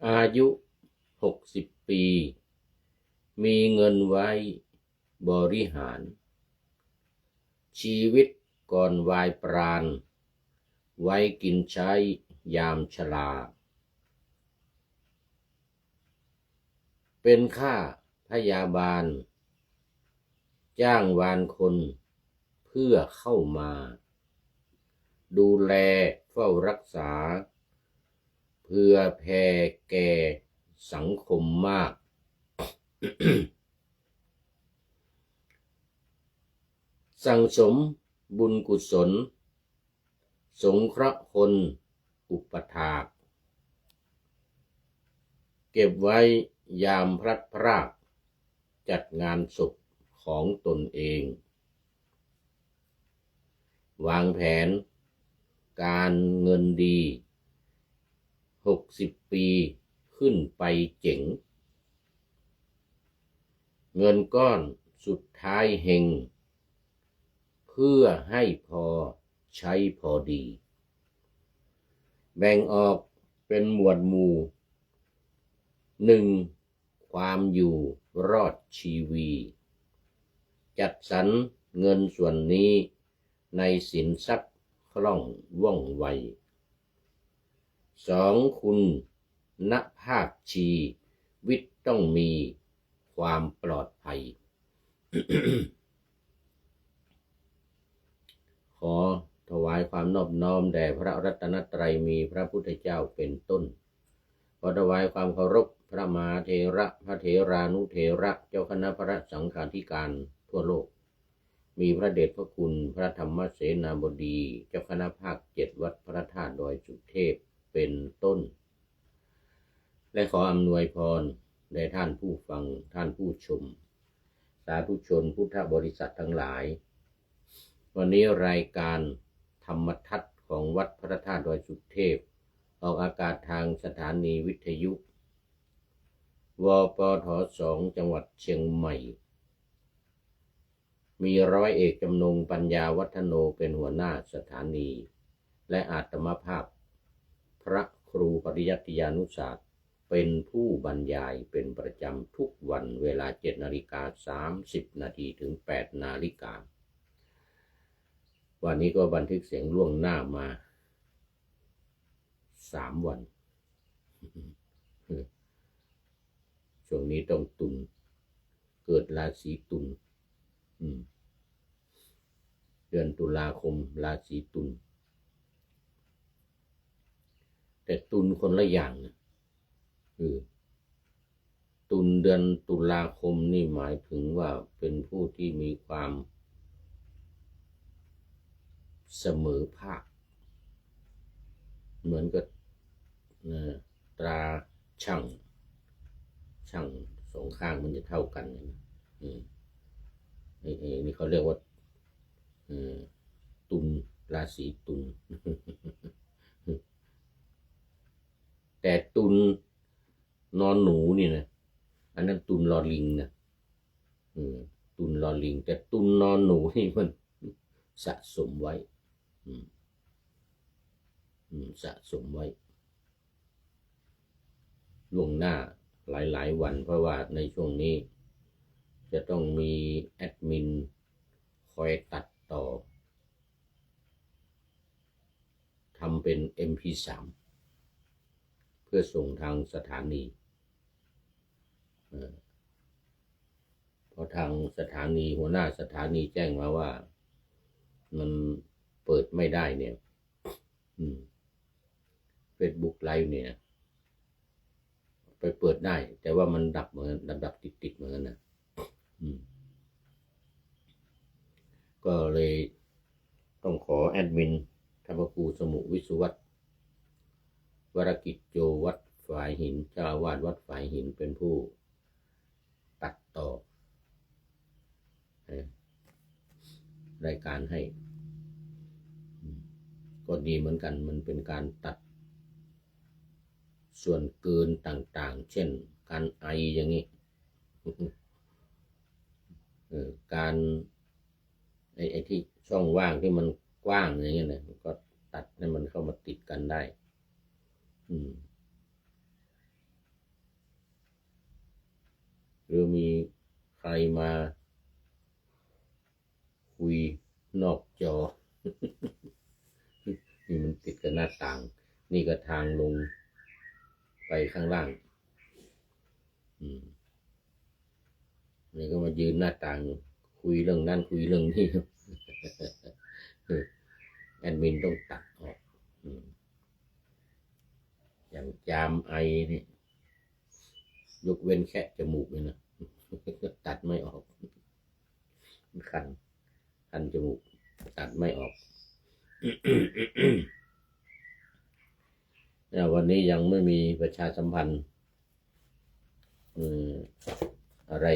อายุ60 ปีมีเงินไว้บริหารชีวิตก่อนวายปราณไว้กินใช้ยามชราเป็นข้าพยาบาลจ้างวานคนเพื่อเข้ามาดูแลเฝ้ารักษาเพื่อแผ่แก่สังคมมาก สั่งสมบุญกุศลสงเคราะห์คนอุปถากเก็บไว้ยามพลัดพรากจัดงานศพของตนเองวางแผนการเงินดี60 ปีขึ้นไปเจ๋งเงินก้อนสุดท้ายเฮงเพื่อให้พอใช้พอดีแบ่งออกเป็นหมวดหมู่ 1. ความอยู่รอดชีวีจัดสรรเงินส่วนนี้ในสินทรัพย์คล่องว่องไว 2. คุณณภาพชีวิตต้องมีความปลอดภัย ขอถวายความนอบน้อมแด่พระรัตนตรัยมีพระพุทธเจ้าเป็นต้นขอถวายความเคารพพระมหาเถระพระเถรานุเถระเจ้าคณะพระสังฆาธิการทั่วโลกมีพระเดชพระคุณพระธรรมเสนาบดีเจ้าคณะภาค7วัดพระธาตุดอยสุเทพเป็นต้นและขออำนวยพรแด่ท่านผู้ฟังท่านผู้ชมสาธุชนพุทธบริษัททั้งหลายวันนี้รายการธรรมทัศน์ของวัดพระธาตุดอยสุเทพออกอากาศทางสถานีวิทยุวปท2จังหวัดเชียงใหม่มีร้อยเอกจำนงปัญญาวัฒโนเป็นหัวหน้าสถานีและอาตมาภาพพระครูปริยัติยานุศาสตร์เป็นผู้บรรยายเป็นประจำทุกวันเวลา 7:30 นาทีถึง 8 นาฬิกาวันนี้ก็บันทึกเสียงล่วงหน้ามา3 วัน ช่วงนี้ต้องตุลเกิดราศีตุลเดือนตุลาคมราศีตุลแต่ตุลคนละอย่างนะตุลเดือนตุลาคมนี่หมายถึงว่าเป็นผู้ที่มีความเสมอภาคเหมือนกับตราช่างสองข้างมันจะเท่ากันนี่เขาเรียกว่าตุลราศีตุล แต่ตุลนอนหนูนี่นะอันนั้นตุลลอลิงนะตุลลอลิงแต่ตุลนอนหนูนี่มันสะสมไว้สะสมไว้ล่วงหน้าหลายวันเพราะว่าในช่วงนี้จะต้องมีแอดมินคอยตัดต่อทำเป็น MP3 เพื่อส่งทางสถานีพอทางสถานีหัวหน้าสถานีแจ้งมาว่ามันเปิดไม่ได้เนี่ยFacebook Live เนี่ยไปเปิดได้แต่ว่ามันดับเหมือนดับติดเหมือนกันนะก็เลยต้องขอแอดมินธรรมครูสมุวิสุวัตวรกิจโจวัดฝายหินเจ้าอาวาสวัดฝายหินเป็นผู้ตัดต่อรายการให้ก็ดีเหมือนกันมันเป็นการตัดส่วนเกินต่างๆเช่นการไออย่างนี้การไอ้ที่ช่องว่างที่มันกว้างอย่างเงี้ยนะก็ตัดให้มันเข้ามาติดกันได้ รือมีใครมาคุยนอกจอ นี่มันติดกับหน้าต่างนี่ก็ทางลงไปข้างล่างนี่ก็มายืนหน้าต่างคุยเรื่องนั้นคุยเรื่องนี้ แอดมินต้องตัดออกอย่างจามไอนี่ยกเว้นแค่จมูกนี่นะ ตัดไม่ออกคันจมูกตัดไม่ออก วันนี้ยังไม่มีประชาสัมพันธ์อะไร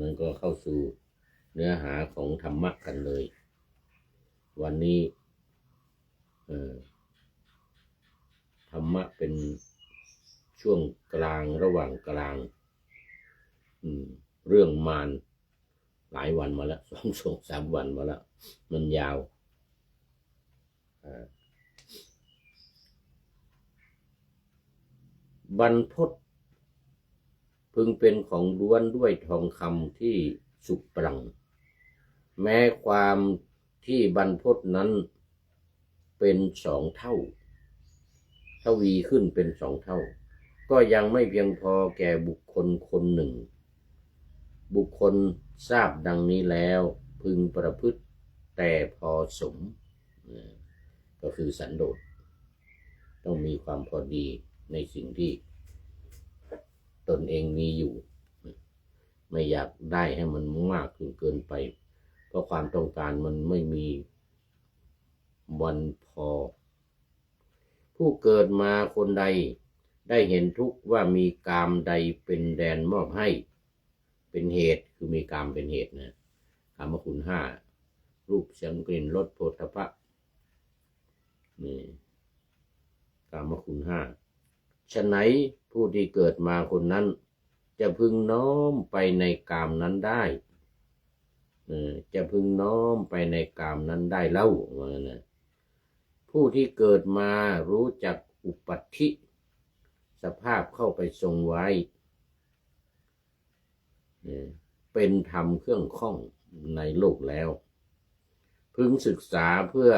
นั้นก็เข้าสู่เนื้อหาของธรรมะกันเลยวันนี้ธรรมะเป็นช่วงกลางระหว่างกลางเรื่องมารหลายวันมาแล้ว3 วันมาแล้วมันยาวบรรพตพึงเป็นของล้วนด้วยทองคำที่สุกปรังแม้ความที่บรรพตนั้นเป็น2 เท่าทวีขึ้นเป็น2 เท่าก็ยังไม่เพียงพอแก่บุคคลคนหนึ่งบุคคลทราบดังนี้แล้วพึงประพฤติแต่พอสมก็คือสันโดษต้องมีความพอดีในสิ่งที่ตนเองมีอยู่ไม่อยากได้ให้มันมากจนเกินไปเพราะความต้องการมันไม่มีวันพอผู้เกิดมาคนใดได้เห็นทุกข์ว่ามีกามใดเป็นแดนมอบให้เป็นเหตุคือมีกามเป็นเหตุนะกามคุณ5รูปเสียงกลิ่นรสโผฏฐัพพะนี่กามคุณ5ฉะไหนผู้ที่เกิดมาคนนั้นจะพึงน้อมไปในกามนั้นได้จะพึงน้อมไปในกามนั้นได้เล่าว่างั้นนะผู้ที่เกิดมารู้จักอุปัฏฐิสภาพเข้าไปทรงไว้เป็นธรรมเครื่องข้องในโลกแล้วพึงศึกษาเพื่อ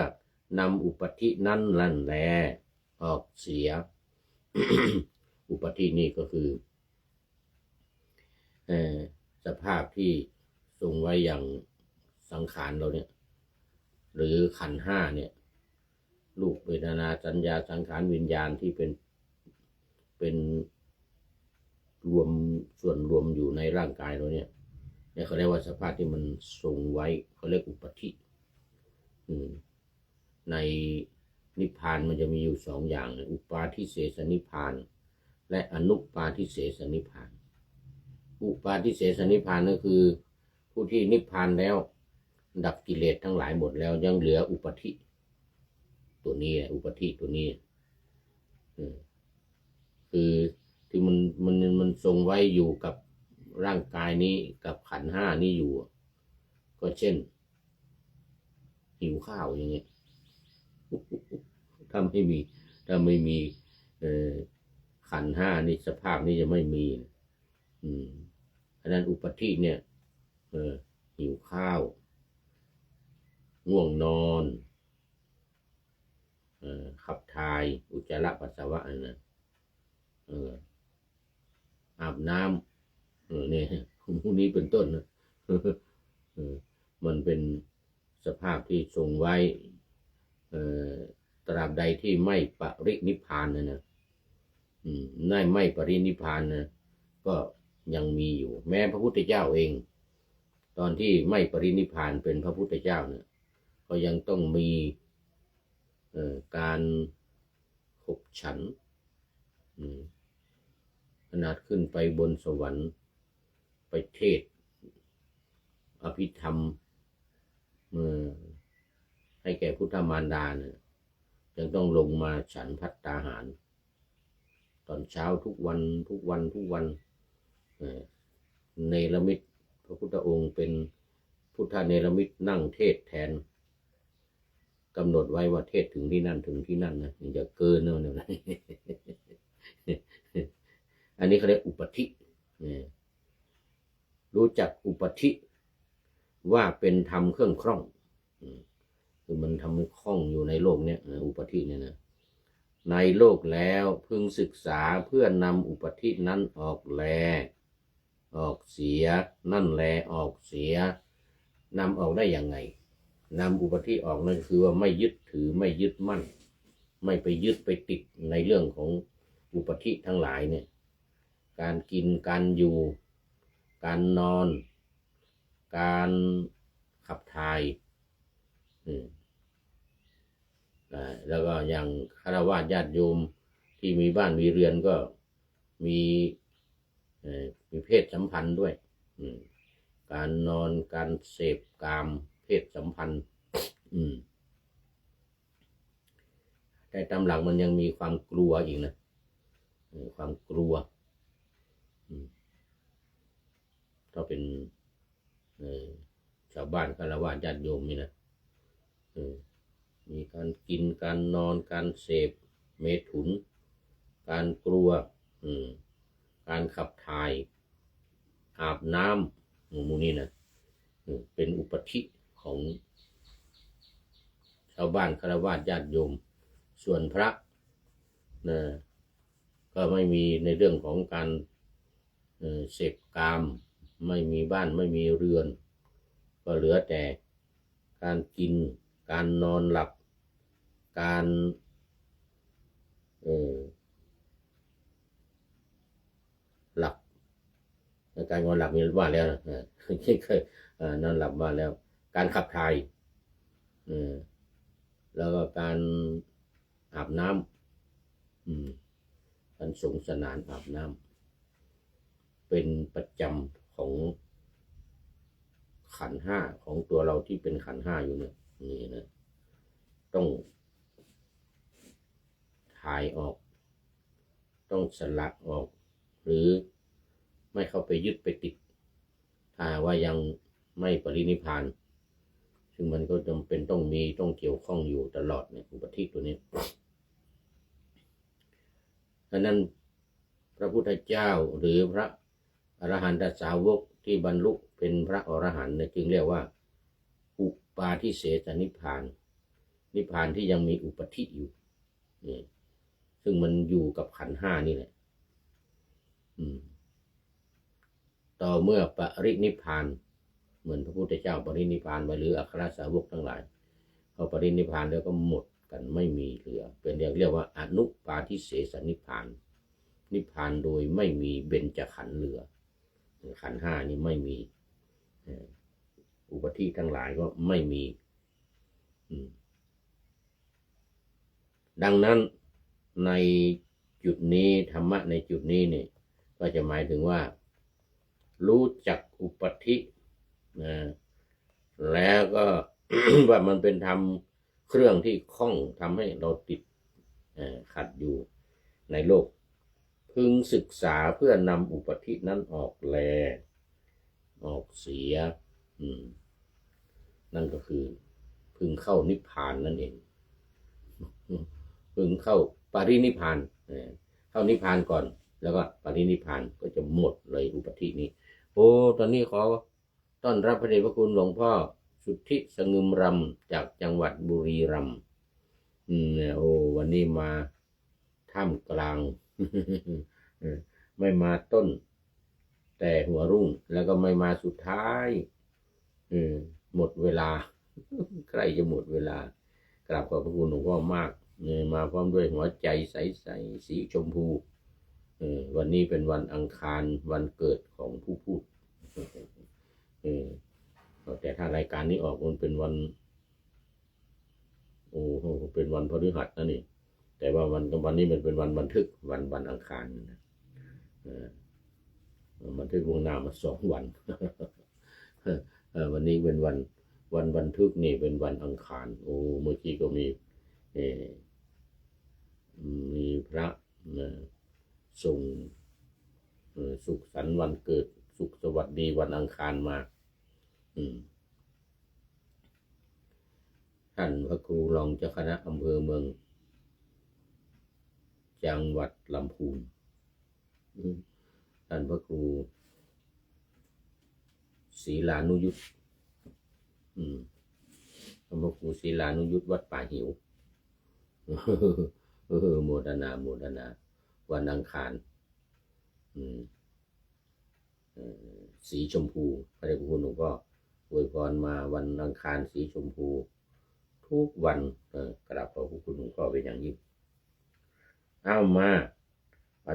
นำอุปัฏฐินั้นลั่นแลออกเสีย อุปัฏฐินี่ก็คือสภาพที่ทรงไว้อย่างสังขารเราเนี่ยหรือขันธ์5เนี่ยรูปเวทนาสัญญาสังขารวิญญาณที่เป็นรวมส่วนรวมอยู่ในร่างกายเราเนี่ยเขาเรียกว่าสภาพที่มันทรงไว้เขาเรียกอุปัฏฐิในนิพพานมันจะมีอยู่2 อย่างอุปาทิเสสนิพพานและอนุปาทิเสสนิพพานอุปาทิเสสนิพพานก็คือผู้ที่นิพพานแล้วดับกิเลสทั้งหลายหมดแล้วยังเหลืออุปัฏฐิตัวนี้อุปัฏฐิตัวนี้คือที่มันทรงไว้อยู่กับร่างกายนี้กับขันธ์5นี้อยู่ก็เช่นหิวข้าวอย่างเงี้ยถ้าไม่มีขันธ์5นี่สภาพนี้จะไม่มีอันนั้นอุปัฏฐิเนี่ยหิวข้าวง่วงนอนขับถ่ายอุจจาระปัสสาวะนะอาบน้ำเนี่ยพวกนี้เป็นต้นนะมันเป็นสภาพที่ทรงไว้ตราบใดที่ไม่ปรินิพพานนะไม่ปรินิพพานนะก็ยังมีอยู่แม้พระพุทธเจ้าเองตอนที่ไม่ปรินิพพานเป็นพระพุทธเจ้าเนี่ยก็ยังต้องมีการขบฉันขนาดขึ้นไปบนสวรรค์ไปเทศอภิธรรมให้แก่พุทธมารดาเนี่ยยังต้องลงมาฉันภัตตาหารตอนเช้าทุกวันเนรมิตพระพุทธองค์เป็นพุทธเนรมิตนั่งเทศแทนกำหนดไว้ว่าเทศถึงที่นั่นนะอย่าเกินนะ อันนี้เขาเรียกอุปธิรู้จักอุปธิว่าเป็นธรรมเครื่องคล่องคือมันทำคล่องอยู่ในโลกเนี้ยอุปธิเนี่ยนะในโลกแล้วพึงศึกษาเพื่อนำอุปธินั้นออกเสียนั่นแลออกเสียนำออกได้ยังไงนำอุปธิออกนั่นคือว่าไม่ยึดถือไม่ยึดมั่นไม่ไปยึดไปติดในเรื่องของอุปธิทั้งหลายเนี่ยการกินการอยู่การนอนการขับถ่ายแล้วก็อย่างฆราวาสญาติโยมที่มีบ้านมีเรือนก็มีเพศสัมพันธ์ด้วยการนอนการเสพกามเพศสัมพันธ์แต่ตามหลักมันยังมีความกลัวอีกนะความกลัวถ้าเป็นชาวบ้านฆราวาสญาติโยมนี่นะมีการกินการนอนการเสพเมถุนการกลัวการขับถ่ายอาบน้ำมูนี่นะเป็นอุปธิของชาวบ้านฆราวาสญาติโยมส่วนพระนะก็ไม่มีในเรื่องของการเสพกามไม่มีบ้านไม่มีเรือนก็เหลือแต่การกินการนอนหลับการหลับการนอนหลับมีว่าแล้วเคยนอนหลับว่าแล้วการขับถ่ายแล้วก็การอาบน้ำการสงสนานอาบน้ำเป็นประจำของขันธ์ห้าของตัวเราที่เป็นขันธ์ห้าอยู่เนี่ยนี่นะต้องถ่ายออกต้องสลัดออกหรือไม่เข้าไปยึดไปติดถ้าว่ายังไม่ปรินิพพานซึ่งมันก็จำเป็นต้องมีต้องเกี่ยวข้องอยู่ตลอดเนี่ยอุปธิตัวนี้ดังนั้นพระพุทธเจ้าหรือพระอรหันตสาวกที่บรรลุเป็นพระอรหันต์จึงเรียกว่าอุปาทิเสสนิพพานนิพพานที่ยังมีอุปธิอยู่ซึ่งมันอยู่กับขันธ์ห้านี่แหละต่อเมื่อปรินิพพานเหมือนพระพุทธเจ้าปรินิพพานไปหรืออัครสาวกทั้งหลายพอปรินิพพานแล้วก็หมดกันไม่มีเหลือเป็นเรียกว่าอนุปาทิเสสนิพพานนิพพานโดยไม่มีเบญจขันธ์เหลือขันธ์ห้านี่ไม่มีอุปธิทั้งหลายก็ไม่มีดังนั้นในจุดนี้ธรรมะในจุดนี้เนี่ยก็จะหมายถึงว่ารู้จักอุปธิแล้วก็ ว่ามันเป็นธรรมเครื่องที่คล้องทำให้เราติดขัดอยู่ในโลกพึงศึกษาเพื่อนำอุปธินั้นออกเสียนั่นก็คือพึงเข้านิพพานนั่นเองพึงเข้าปรินิพพานเข้านิพพานก่อนแล้วก็ปรินิพพานก็จะหมดเลยอุปธินี้โอ้ตอนนี้ขอต้อนรับพระเดชพระคุณหลวงพ่อสุทธิสงึมรำจากจังหวัดบุรีรัมย์โอ้วันนี้มาท่ามกลาง ไม่มาต้นแต่หัวรุ่งแล้วก็ไม่มาสุดท้ายหมดเวลา ใกล้จะหมดเวลากราบขอบพระคุณหลวงพ่อมากมาพร้อมด้วยหัวใจใสๆสีชมพูวันนี้เป็นวันอังคารวันเกิดของผู้พูดแต่ถ้ารายการนี้ออกมันเป็นวันเป็นวันพฤหัสนะนี่แต่ว่าวันนี้มันเป็นวันบันทึกวันอังคารนะบันทึกล่วงหน้ามา2 วัน วันนี้เป็นวันบันทึกนี่เป็นวันอังคารโอ้เมื่อกี้ก็มีพระส่งสุขสันต์วันเกิดสุขสวัสดีวันอังคารมาท่านพระครูรองเจ้าคณะอำเภอเมืองจังหวัดลำพูน ท่านพระครูศรีลานุยุตท่านพระครูศรีลานุยุตวัดป่าหิวโมทนาวันอังคารสีชมพูพระเดชพระคุณหลวงพ่ออวยพรมาวันอังคารสีชมพูทุกวันกราบขอบพระคุณหลวงพ่อเป็นอย่างยิ่งเอามา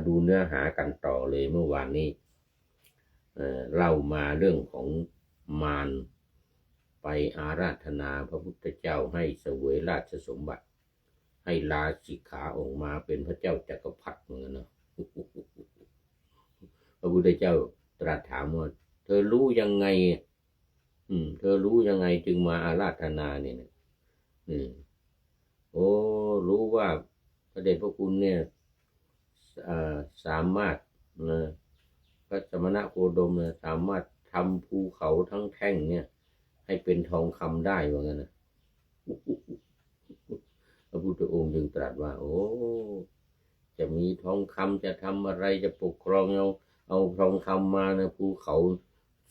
ดูเนื้อหากันต่อเลยเมื่อวานนี้เล่ามาเรื่องของมารไปอาราธนาพระพุทธเจ้าให้เสวยราชสมบัติให้ลาสิกขาออกมาเป็นพระเจ้าจักรพรรดิเหมือนกันนะพระพุทธเจ้าตรัสถามว่าเธอรู้ยังไงเธอรู้ยังไงจึงมาอาราธนาเนี่ยโอ้รู้ว่าพระเดชพระคุณเนี่ยสามารถพระสมณโคดมเนี่ยสามารถทำภูเขาทั้งแท่งเนี่ยให้เป็นทองคำได้ว่างั้นนะพระพุทธองค์จึงตรัสว่าโอ้จะมีทองคำจะทำอะไรจะปกครองเอาทองคำมานะภูเขา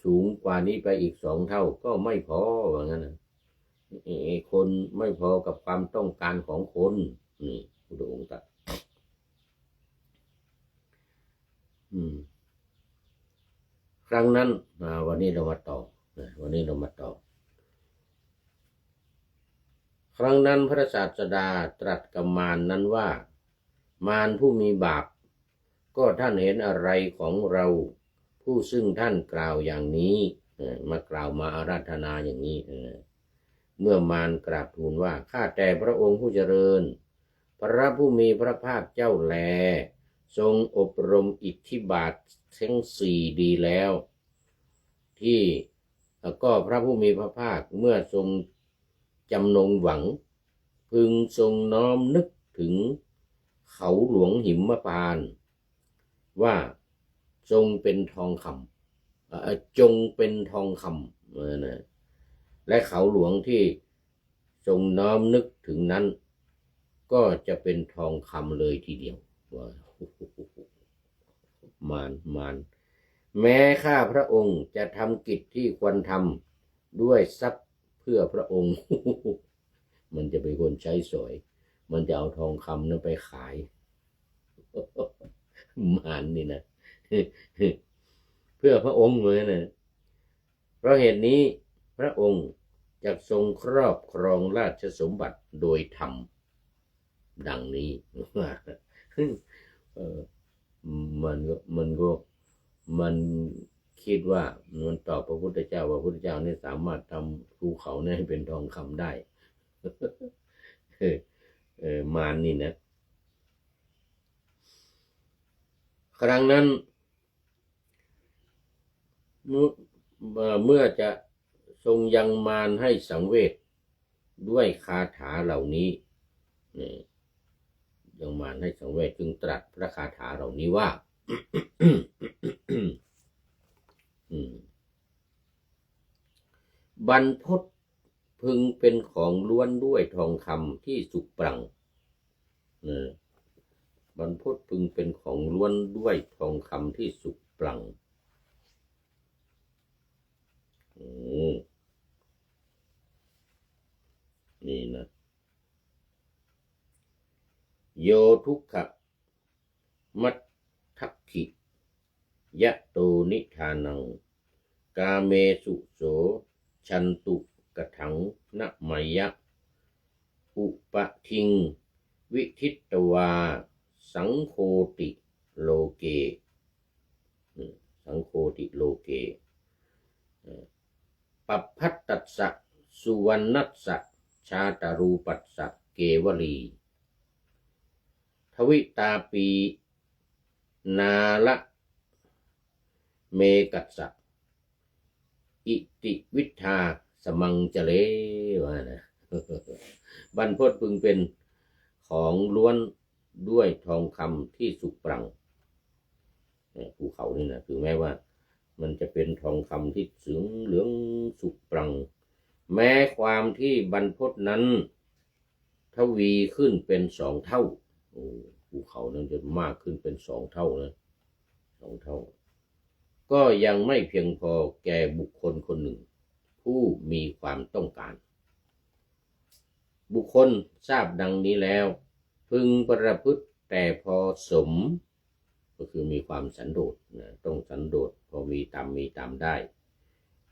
สูงกว่านี้ไปอีก2 เท่าก็ไม่พอว่างั้นนะคนไม่พอกับความต้องการของคนนี่พระพุทธองค์ตรัสครั้งนั้นวันนี้เรามาต่อครั้งนั้นพระศาสดาตรัสกับมารนั้นว่ามารผู้มีบาปก็ท่านเห็นอะไรของเราผู้ซึ่งท่านกล่าวอย่างนี้มากล่าวมาอาราธนาอย่างนี้เมื่อมารกราบทูลว่าข้าแต่พระองค์ผู้เจริญพระผู้มีพระภาคเจ้าแลทรงอบรมอิทธิบาททั้ง4ดีแล้วที่ก็พระผู้มีพระภาคเมื่อทรงจำนงหวังพึงทรงน้อมนึกถึงเขาหลวงหิมพานต์ว่าทรงเป็นทองคำจงเป็นทองคำนะและเขาหลวงที่ทรงน้อมนึกถึงนั้นก็จะเป็นทองคำเลยทีเดียวว่ามารแม้ข้าพระองค์จะทำกิจที่ควรทำด้วยทรัพย์เพื่อพระองค์มันจะเป็นคนใช้สอยมันจะเอาทองคำนั้นไปขายมารนี่นะเพื่อพระองค์เลยนะเพราะเหตุนี้พระองค์จะทรงครอบครองราชสมบัติโดยธรรมดังนี้มันคิดว่ามันตอบพระพุทธเจ้าว่าพระพุทธเจ้าเนี่ยสามารถทำภูเขาเนี่ยให้เป็นทองคำได้มารนี่นะครั้งนั้นเมื่อจะทรงยังมารให้สังเวชด้วยคาถาเหล่านี้ยังมารให้สังเวชจึงตรัสพระคาถาเหล่านี้ว่า บรรพตพึงเป็นของล้วนด้วยทองคำที่สุกปรังบรรพตพึงเป็นของล้วนด้วยทองคำที่สุกปรังนี่นะโยทุกขมัตถักขิยะโตนิทานังกาเมสุโสชันตุกถังนะมยะอุปทิงวิทิตวาสังโฆติโลเกสังโฆติโลเกปัปพัตตัสสะสุวรรณัสสะชาตารูปัสสะเกวลีทวิตาปีนาละเมกัสสะอิติวิทาสมังเจเลวะนะบรรพตพึงเป็นของล้วนด้วยทองคำที่สุกปรังภูเขานี่นะถึงแม้ว่ามันจะเป็นทองคำที่สูงเหลืองสุกปรังแม้ความที่บรรพตนั้นทวีขึ้นเป็น2 เท่าภูเขานั้นจะมากขึ้นเป็น2 เท่านะ2 เท่า ก็ยังไม่เพียงพอแก่บุคคลคนหนึ่งผู้มีความต้องการ บุคคลทราบดังนี้แล้วพึงประพฤติแต่พอสมก็คือมีความสันโดษนะต้องสันโดษพอมีตามได้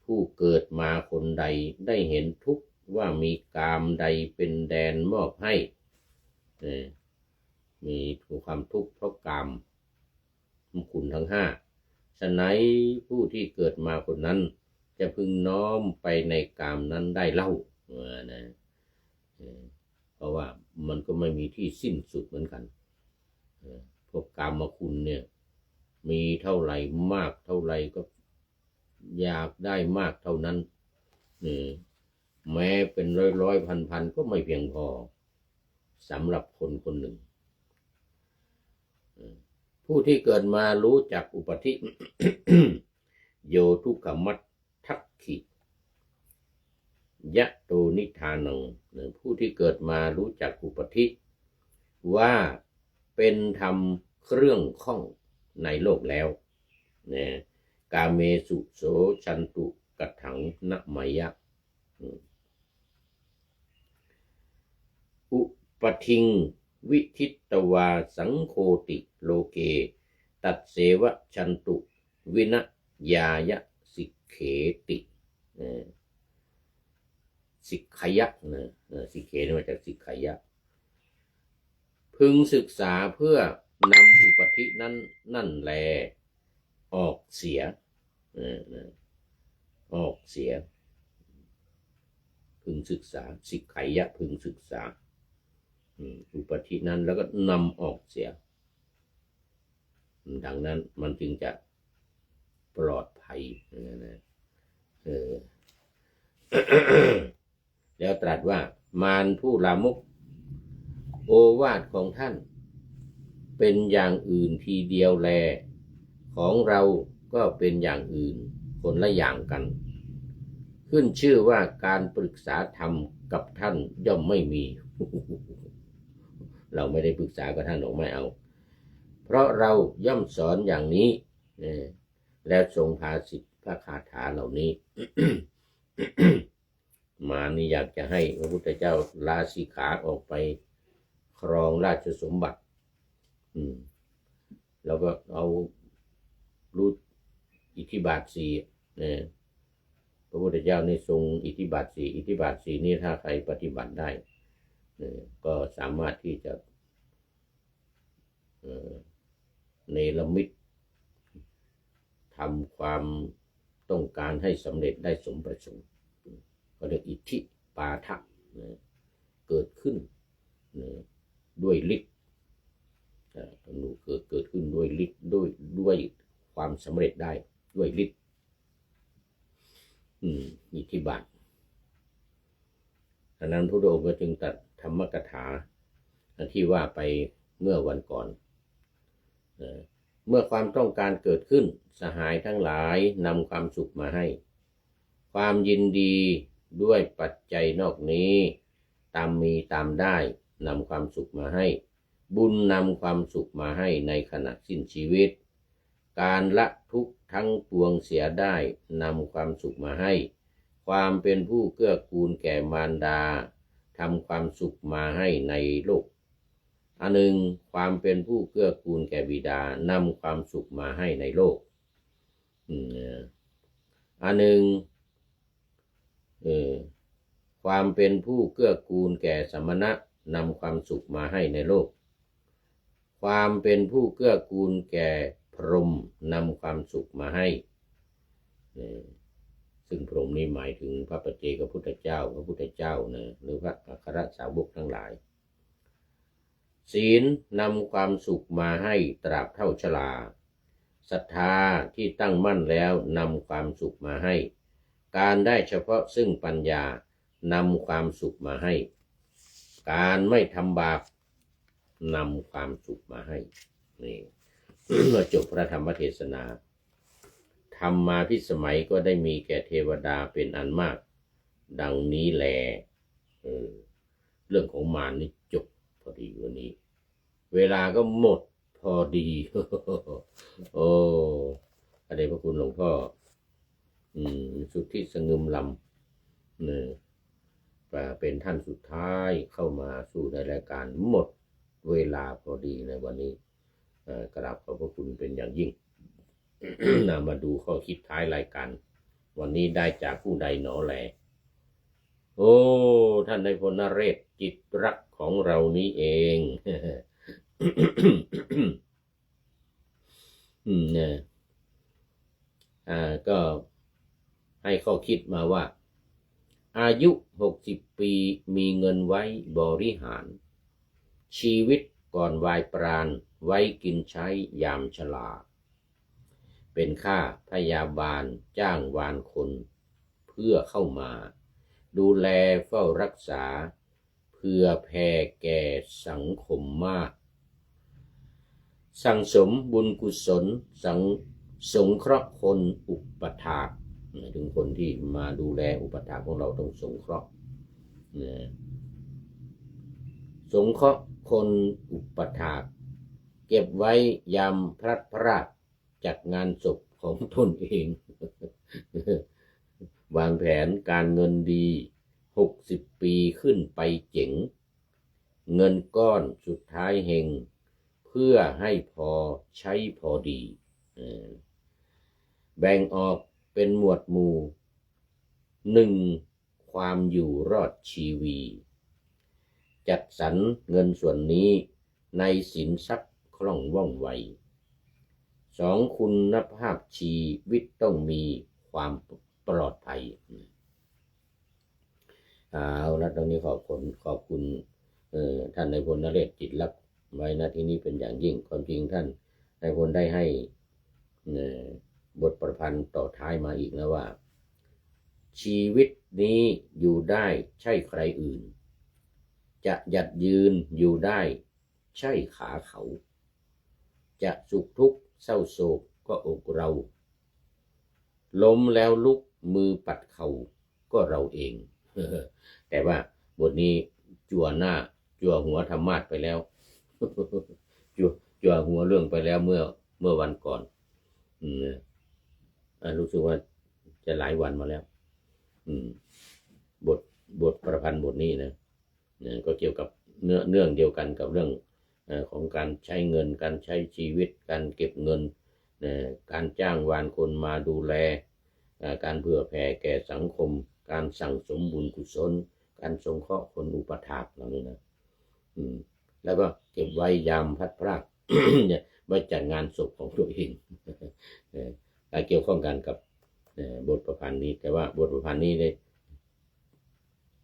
ผู้เกิดมาคนใดได้เห็นทุกข์ว่ามีกามใดเป็นแดนมอบให้มีความทุกข์เพราะกามคุณทั้งห้าฉะนั้นผู้ที่เกิดมาคนนั้นจะพึงน้อมไปในกามนั้นได้เล่านะเพราะว่ามันก็ไม่มีที่สิ้นสุดเหมือนกันพวกกามคุณเนี่ยมีเท่าไหร่มากเท่าไหร่ก็อยากได้มากเท่านั้นแม้เป็นร้อยพันก็ไม่เพียงพอสำหรับคนคนหนึ่งผู้ที่เกิดมารู้จักอุปธิ โยทุกขมัตทักขิยะโตนิทานังผู้ที่เกิดมารู้จักอุปธิว่าเป็นธรรมเครื่องข้องในโลกแล้วนะกาเมสุโสชันตุกัตถังนะมายะอุปทิงวิทิตวาสังโฆติโลเกตัดเสวะชันตุวินะยายะสิกเขติสิกขยะสิกเขมาจากสิกขยะพึงศึกษาเพื่อนำอุปธินั้นนั่นแลออกเสียออกเสียพึงศึกษาสิกขยะพึงศึกษาอุปธินั้นแล้วก็นำออกเสียดังนั้นมันจึงจะปลอดภัยนะแล้วตรัสว่ามารผู้ลามกโอวาทของท่านเป็นอย่างอื่นทีเดียวแลของเราก็เป็นอย่างอื่นคนละอย่างกันขึ้นชื่อว่าการปรึกษาธรรมกับท่านย่อมไม่มี เราไม่ได้ปรึกษากับท่านหรอกไม่เอาเพราะเราย่อมสอนอย่างนี้แล้วทรงภาสิทธิพระคาถาเหล่านี้ มานี่อยากจะให้พระพุทธเจ้าลาสิกขาออกไปครองราชสมบัติแล้วก็เอารู้อิทธิบาทสี่พระพุทธเจ้าในทรงอิทธิบาทสี่นี้ถ้าใครปฏิบัติได้ก็สามารถที่จะเนรมิตทำความต้องการให้สำเร็จได้สมประสงค์ก็เรียกอิทธิปาทะเกิดขึ้นด้วยฤทธิ์เกิดขึ้นด้วยฤทธิ์ด้วยความสำเร็จได้ด้วยฤทธิ์อิทธิบาทฉะนั้นพระองค์ก็จึงตรัสธรรมกถาที่ว่าไปเมื่อวันก่อนเมื่อความต้องการเกิดขึ้นสหายทั้งหลายนำความสุขมาให้ความยินดีด้วยปัจจัยนอกนี้ตามมีตามได้นำความสุขมาให้บุญนำความสุขมาให้ในขณะสิ้นชีวิตการละทุกข์ทั้งปวงเสียได้นำความสุขมาให้ความเป็นผู้เกื้อกูลแก่มารดาทำความสุขมาให้ในโลกอันหนึ่งความเป็นผู้เกื้อกูลแก่บิดานำความสุขมาให้ในโลกอันหนึ่งความเป็นผู้เกื้อกูลแก่สมณะนำความสุขมาให้ในโลกความเป็นผู้เกื้อกูลแก่พรหมนำความสุขมาให้ซึ่งพรหมนี้หมายถึงพระปัจเจกพุทธเจ้าหรือพระอัครสาวกทั้งหลายศีลนำความสุขมาให้ตราบเท่าชราศรัทธาที่ตั้งมั่นแล้วนำความสุขมาให้การได้เฉพาะซึ่งปัญญานำความสุขมาให้การไม่ทำบาปนำความสุขมาให้นี่ เมื่อจบพระธรรมเทศนาธรรมาภิสมัยก็ได้มีแก่เทวดาเป็นอันมากดังนี้แลเรื่องของมารนี่จบพอดีวันนี้เวลาก็หมดพอดี โอ้ ระเดชพระคุณหลวงพ่อสุทธิสงึมลำเป็นท่านสุดท้ายเข้ามาสู่ในรายการหมดเวลาพอดีในวันนี้กราบขอบพระคุณเป็นอย่างยิ่ง มาดูข้อคิดท้ายรายการวันนี้ได้จากผู้ใดหนอแลโอ้ท่านนายพลนเรศจิตรักของเรานี้เอง เนี่ยก็ให้ข้อคิดมาว่าอายุ60 ปีมีเงินไว้บริหารชีวิตก่อนวายปราณไว้กินใช้ยามชราเป็นค่าพยาบาลจ้างวานคนเพื่อเข้ามาดูแลเฝ้ารักษาเพื่อแผ่แก่สังคมมากสั่งสมบุญกุศลสงเคราะห์คนอุปถากถึงคนที่มาดูแลอุปถากของเราต้องสงเคราะห์สงเคราะห์คนอุปถากเก็บไว้ยามพลัดพรากจากงานศพของตนเอง วางแผนการเงินดี60 ปีขึ้นไปเจ๋งเงินก้อนสุดท้ายเฮงเพื่อให้พอใช้พอดีแบ่งออกเป็นหมวดหมู่ 1. ความอยู่รอดชีวีจัดสรรเงินส่วนนี้ในสินทรัพย์คล่องว่องไว 2. คุณภาพชีวิตต้องมีความปลอดภัยเอาละตรงนี้ขอบคุณท่านนายพลนเรศจิตรักไว้ณที่นี้เป็นอย่างยิ่งความจริงท่านนายพลได้ให้บทประพันธ์ต่อท้ายมาอีกนะว่าชีวิตนี้อยู่ได้ใช่ใครอื่นจะหยัดยืนอยู่ได้ใช่ขาเขาจะสุขทุกข์เศร้าโศกก็อกเราล้มแล้วลุกมือปัดเข่าก็เราเอง แต่ว่าบทนี้จั่วหัวธรรมาสไปแล้ว จั่วหัวเรื่องไปแล้วเมื่อวันก่อนรู้สึกว่าจะหลายวันมาแล้วบทประพันธ์บทนี้นะก็เกี่ยวกับเนื่องเดียวกันกับเรื่องของการใช้เงินการใช้ชีวิตการเก็บเงินการจ้างวานคนมาดูแลการเผื่อแผ่แก่สังคมการสั่งสมบุญกุศลการสงเคราะห์คนอุปถากเหล่านี้นะแล้วก็เก็บไว้ยามพัดพราก ไว้จัดงานศพของตัวเองเกี่ยวข้องกันกับบทประพันธ์นี้แต่ว่าบทประพันธ์นี้ได้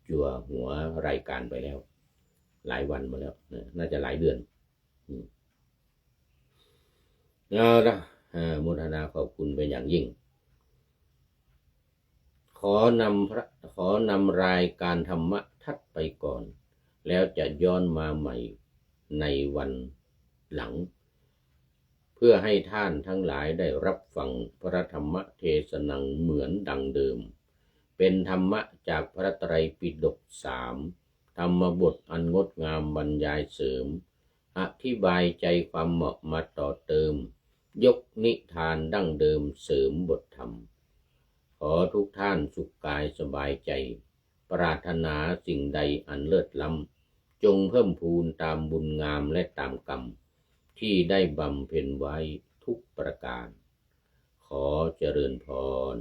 จั่วหัวรายการไปแล้วหลายวันมาแล้วน่าจะหลายเดือนเอาละโมทนาขอบคุณเป็นอย่างยิ่งขอนำรายการธรรมะทัดไปก่อนแล้วจะย้อนมาใหม่ในวันหลังเพื่อให้ท่านทั้งหลายได้รับฟังพระธรรมเทศนาเหมือนดังเดิมเป็นธรรมะจากพระไตรปิฎก3ธรรมบทอันงดงามบรรยายเสริมอธิบายใจความเหมาะมาต่อเติมยกนิทานดั้งเดิมเสริมบทธรรมขอทุกท่านสุขกายสบายใจปรารถนาสิ่งใดอันเลิศล้ำจงเพิ่มพูนตามบุญงามและตามกรรมที่ได้บำเพ็ญไว้ทุกประการขอเจริญพร